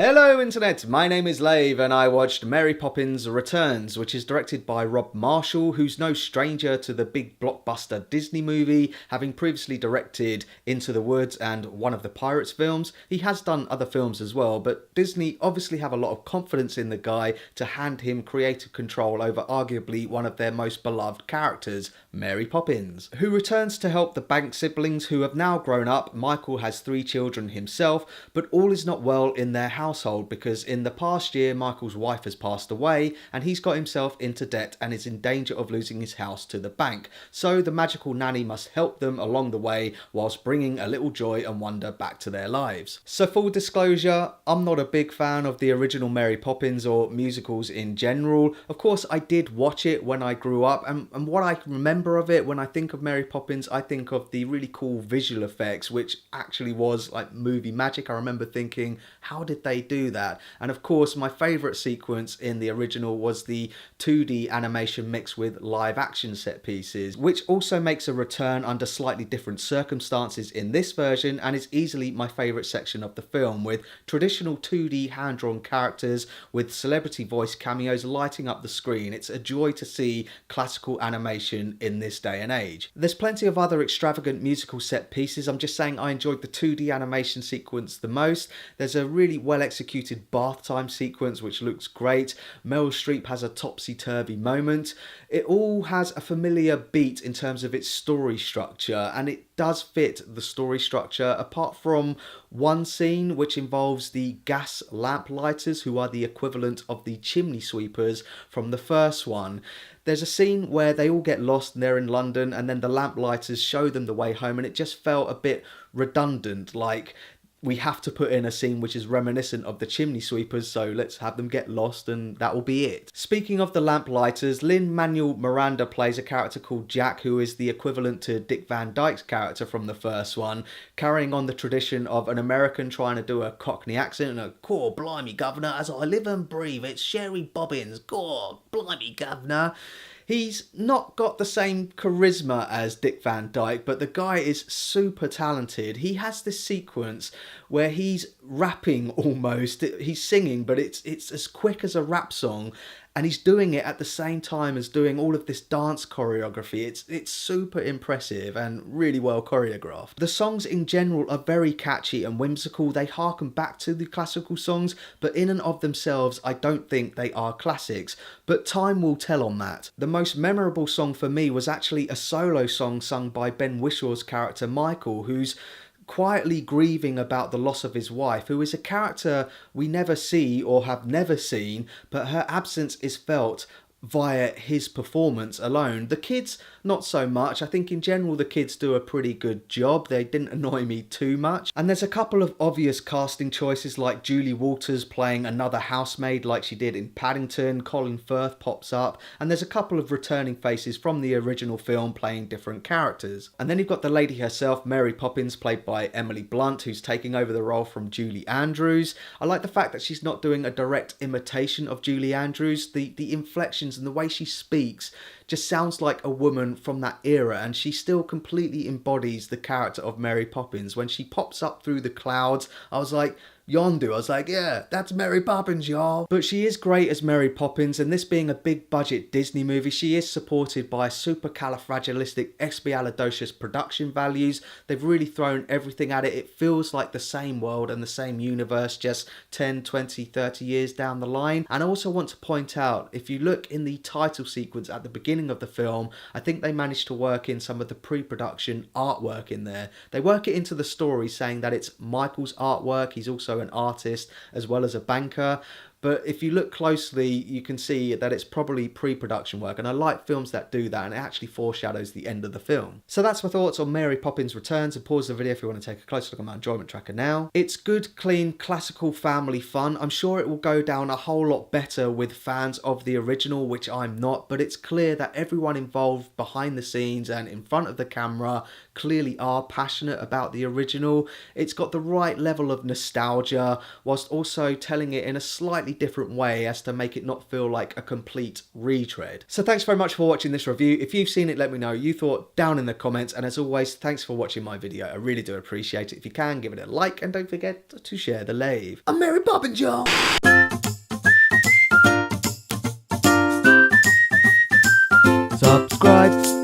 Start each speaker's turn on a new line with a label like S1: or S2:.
S1: Hello Internet, my name is Lave and I watched Mary Poppins Returns, which is directed by Rob Marshall, who's no stranger to the big blockbuster Disney movie, having previously directed Into the Woods and one of the Pirates films. He has done other films as well, but Disney obviously have a lot of confidence in the guy to hand him creative control over arguably one of their most beloved characters, Mary Poppins, who returns to help the Banks siblings who have now grown up. Michael has 3 children himself, but all is not well in their household because in the past year Michael's wife has passed away and he's got himself into debt and is in danger of losing his house to the bank. So the magical nanny must help them along the way whilst bringing a little joy and wonder back to their lives. So full disclosure, I'm not a big fan of the original Mary Poppins or musicals in general. Of course I did watch it when I grew up and what I remember of it when I think of Mary Poppins, I think of the really cool visual effects, which actually was like movie magic. I remember thinking, how did they do that? And of course my favourite sequence in the original was the 2D animation mixed with live action set pieces, which also makes a return under slightly different circumstances in this version and is easily my favourite section of the film, with traditional 2D hand-drawn characters with celebrity voice cameos lighting up the screen. It's a joy to see classical animation in this day and age. There's plenty of other extravagant musical set pieces. I'm just saying I enjoyed the 2D animation sequence the most. There's a really well executed bath time sequence which looks great. Meryl Streep has a topsy-turvy moment. It all has a familiar beat in terms of its story structure, and it does fit the story structure apart from one scene which involves the gas lamp lighters, who are the equivalent of the chimney sweepers from the first one. There's a scene where they all get lost and they're in London and then the lamp lighters show them the way home, and it just felt a bit redundant, like we have to put in a scene which is reminiscent of the chimney sweepers, so let's have them get lost and that will be it. Speaking of the lamp lighters, Lin-Manuel Miranda plays a character called Jack, who is the equivalent to Dick Van Dyke's character from the first one, carrying on the tradition of an American trying to do a Cockney accent and a "Gaw, blimey governor, as I live and breathe, it's Mary Poppins, gaw, blimey governor." He's not got the same charisma as Dick Van Dyke, but the guy is super talented. He has this sequence where he's rapping almost. He's singing, but it's as quick as a rap song. And he's doing it at the same time as doing all of this dance choreography. It's super impressive and really well choreographed. The songs in general are very catchy and whimsical. They harken back to the classical songs, but in and of themselves, I don't think they are classics. But time will tell on that. The most memorable song for me was actually a solo song sung by Ben Whishaw's character Michael, who's quietly grieving about the loss of his wife, who is a character we never see or have never seen, but her absence is felt via his performance alone. The kids, not so much. I think in general the kids do a pretty good job. They didn't annoy me too much. And there's a couple of obvious casting choices, like Julie Walters playing another housemaid like she did in Paddington. Colin Firth pops up. And there's a couple of returning faces from the original film playing different characters. And then you've got the lady herself, Mary Poppins, played by Emily Blunt, who's taking over the role from Julie Andrews. I like the fact that she's not doing a direct imitation of Julie Andrews. The inflection and the way she speaks just sounds like a woman from that era, and she still completely embodies the character of Mary Poppins. When she pops up through the clouds, I was like, Yondu. I was like, yeah, that's Mary Poppins, y'all. But she is great as Mary Poppins, and this being a big budget Disney movie, she is supported by supercalifragilisticexpialidocious production values. They've really thrown everything at it. It feels like the same world and the same universe, just 10, 20, 30 years down the line. And I also want to point out, if you look in the title sequence at the beginning of the film, I think they managed to work in some of the pre-production artwork in there. They work it into the story saying that it's Michael's artwork. He's also an artist as well as a banker, but if you look closely you can see that it's probably pre-production work, and I like films that do that, and it actually foreshadows the end of the film. So that's my thoughts on Mary Poppins Returns, and pause the video if you want to take a closer look at my enjoyment tracker now. It's good, clean, classical family fun. I'm sure it will go down a whole lot better with fans of the original, which I'm not, but it's clear that everyone involved behind the scenes and in front of the camera clearly are passionate about the original. It's got the right level of nostalgia whilst also telling it in a slightly slightly different way as to make it not feel like a complete retread. So thanks very much for watching this review. If you've seen it, let me know you thought down in the comments, and as always, thanks for watching my video. I really do appreciate it. If you can, give it a like, and don't forget to share the Lave. I'm Mary Poppins, y'all! Subscribe.